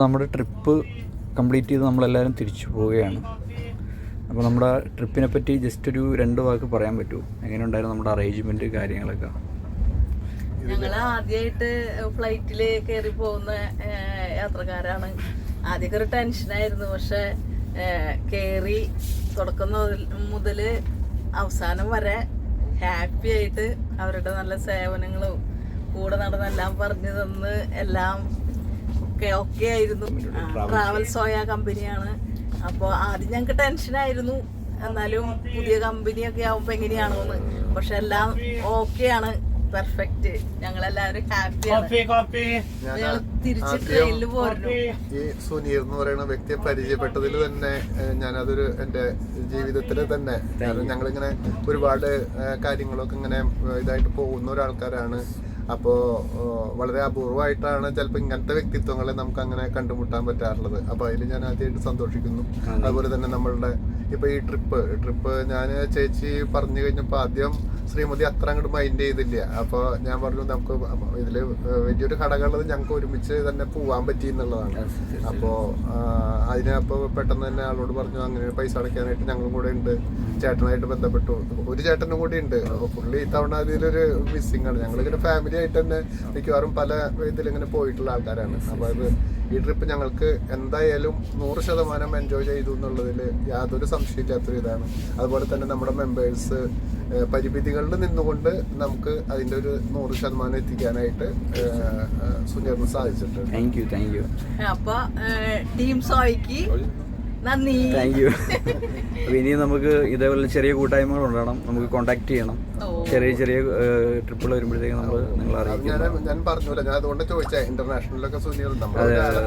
നമ്മുടെ trip complete ചെയ്ത് നമ്മളെല്ലാവരും തിരിച്ചു പോവുകയാണ്. അപ്പോൾ നമ്മുടെ ട്രിപ്പിനെ പറ്റി ജസ്റ്റ് ഒരു 2 വാക്ക് പറയാൻ പറ്റുമോ? എങ്ങനെ ഉണ്ടായിരുന്നു നമ്മുടെ അറേഞ്ച്മെൻറ്റ് കാര്യങ്ങളൊക്കെ? ഞങ്ങൾ ആദ്യമായിട്ട് ഫ്ലൈറ്റിൽ കയറി പോകുന്ന യാത്രക്കാരാണ്. ആദ്യമൊക്കെ ഒരു ടെൻഷനായിരുന്നു, പക്ഷെ കയറി തുടക്കം മുതൽ അവസാനം വരെ ഹാപ്പി ആയിട്ട് അവരുടെ നല്ല സേവനങ്ങളും കൂടെ നടന്നെല്ലാം പറഞ്ഞു തന്ന് എല്ലാം ഒക്കെ ആയിരുന്നു. ട്രാവൽ സോയ കമ്പനിയാണ്. അപ്പോൾ ആദ്യം ഞങ്ങൾക്ക് ടെൻഷനായിരുന്നു, എന്നാലും പുതിയ കമ്പനിയൊക്കെ ആവുമ്പോൾ എങ്ങനെയാണോന്ന്. പക്ഷെ എല്ലാം ഓക്കെയാണ്, പെർഫെക്റ്റ്. ഞങ്ങളെല്ലാവരും ഹാപ്പിയാണ്. ഞങ്ങൾ തിരിച്ച് ട്രെയിനിൽ പോരുന്നു. ഈ സുനീർ എന്ന് പറയുന്ന വ്യക്തിയെ പരിചയപ്പെട്ടതിൽ തന്നെ ഞാനതൊരു എൻ്റെ ജീവിതത്തിൽ തന്നെ, ഞങ്ങളിങ്ങനെ ഒരുപാട് കാര്യങ്ങളൊക്കെ ഇങ്ങനെ ഇതായിട്ട് പോകുന്ന ഒരാൾക്കാരാണ്. അപ്പോൾ വളരെ അപൂർവമായിട്ടാണ് ചിലപ്പോൾ ഇങ്ങനത്തെ വ്യക്തിത്വങ്ങളെ നമുക്ക് അങ്ങനെ കണ്ടുമുട്ടാൻ പറ്റാറുള്ളത്. അപ്പോൾ അതിൽ ഞാൻ ആദ്യമായിട്ട് സന്തോഷിക്കുന്നു. അതുപോലെ തന്നെ നമ്മളുടെ ഇപ്പോൾ ഈ ട്രിപ്പ് ഞാൻ ചേച്ചി പറഞ്ഞു കഴിഞ്ഞപ്പോൾ ആദ്യം ശ്രീമതി അത്ര അങ്ങോട്ട് മൈൻഡ് ചെയ്തില്ല. അപ്പോൾ ഞാൻ പറഞ്ഞു നമുക്ക് ഇതിൽ വലിയൊരു ഘടകമുള്ളത് ഞങ്ങൾക്ക് ഒരുമിച്ച് തന്നെ പോകാൻ പറ്റി എന്നുള്ളതാണ്. അപ്പോൾ അതിനപ്പോൾ പെട്ടെന്ന് തന്നെ ആളോട് പറഞ്ഞു അങ്ങനെ പൈസ അടയ്ക്കാനായിട്ട് ഞങ്ങളും കൂടെ ഉണ്ട്. ചേട്ടനായിട്ട് ബന്ധപ്പെട്ടു. ഒരു ചേട്ടനും കൂടി ഉണ്ട്. അപ്പോൾ പുള്ളി ഇത്തവണ അതിലൊരു മിസ്സിംഗ് ആണ്. ഞങ്ങളിങ്ങനെ ഫാമിലി ആയിട്ട് തന്നെ മിക്കവാറും പല ഇതിലിങ്ങനെ പോയിട്ടുള്ള ആൾക്കാരാണ്. അപ്പോൾ അത് ഈ ട്രിപ്പ് ഞങ്ങൾക്ക് എന്തായാലും 100% എൻജോയ് ചെയ്തു എന്നുള്ളതിൽ യാതൊരു സംശയമില്ലാത്തൊരു ഇതാണ്. അതുപോലെ തന്നെ നമ്മുടെ മെമ്പേഴ്സ് പരിമിതികളിൽ നിന്നുകൊണ്ട് നമുക്ക് അതിൻ്റെ ഒരു 100% എത്തിക്കാനായിട്ട് സുനീറിന് സാധിച്ചിട്ടുണ്ട്. Thank you. അപ്പൊ ടീം സോയ്ക്ക് നന്ദി. Thank you. അപ്പോൾ ഇനി നമുക്ക് ഇതേപോലെ ചെറിയ കൂട്ടായ്മകൾ ഉണ്ടാകണം, നമുക്ക് കോൺടാക്ട് ചെയ്യണം. ചെറിയ ട്രിപ്പുകൾ വരുമ്പോഴത്തേക്ക് നമ്മൾ നിങ്ങളെ അറിയിക്കും. ഞാൻ പറഞ്ഞില്ല, ഞാൻ അതുകൊണ്ട് ചോദിച്ചാൽ ഇന്റർനാഷണലൊക്കെ സുനീർ നമ്മൾ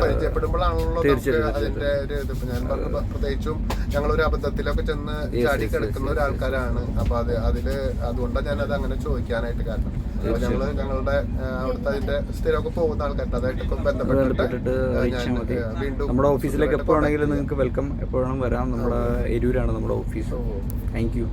പരിചയപ്പെടുമ്പോഴാണല്ലോ അതിന്റെ ഒരു ഇത്. ഞാൻ പറഞ്ഞു, പ്രത്യേകിച്ചും ഞങ്ങളൊരു അബദ്ധത്തിലൊക്കെ ചെന്ന് ചാടി കിടക്കുന്ന ഒരാൾക്കാരാണ്. അപ്പൊ അതുകൊണ്ടാണ് ഞാനത് അങ്ങനെ ചോദിക്കാനായിട്ട് കാരണം. അപ്പൊ ഞങ്ങളുടെ അവിടുത്തെ അതിന്റെ സ്ഥിരമൊക്കെ പോകുന്ന ആൾക്കാർ അതായിട്ട് ഇപ്പം ബന്ധപ്പെട്ടിട്ട് വീണ്ടും നമ്മുടെ ഓഫീസിലേക്ക് എപ്പോഴാണെങ്കിലും നിങ്ങൾക്ക് വെൽക്കം, എപ്പോഴും വരാം. നമ്മുടെ എരൂരാണ് നമ്മുടെ ഓഫീസ്. Thank you.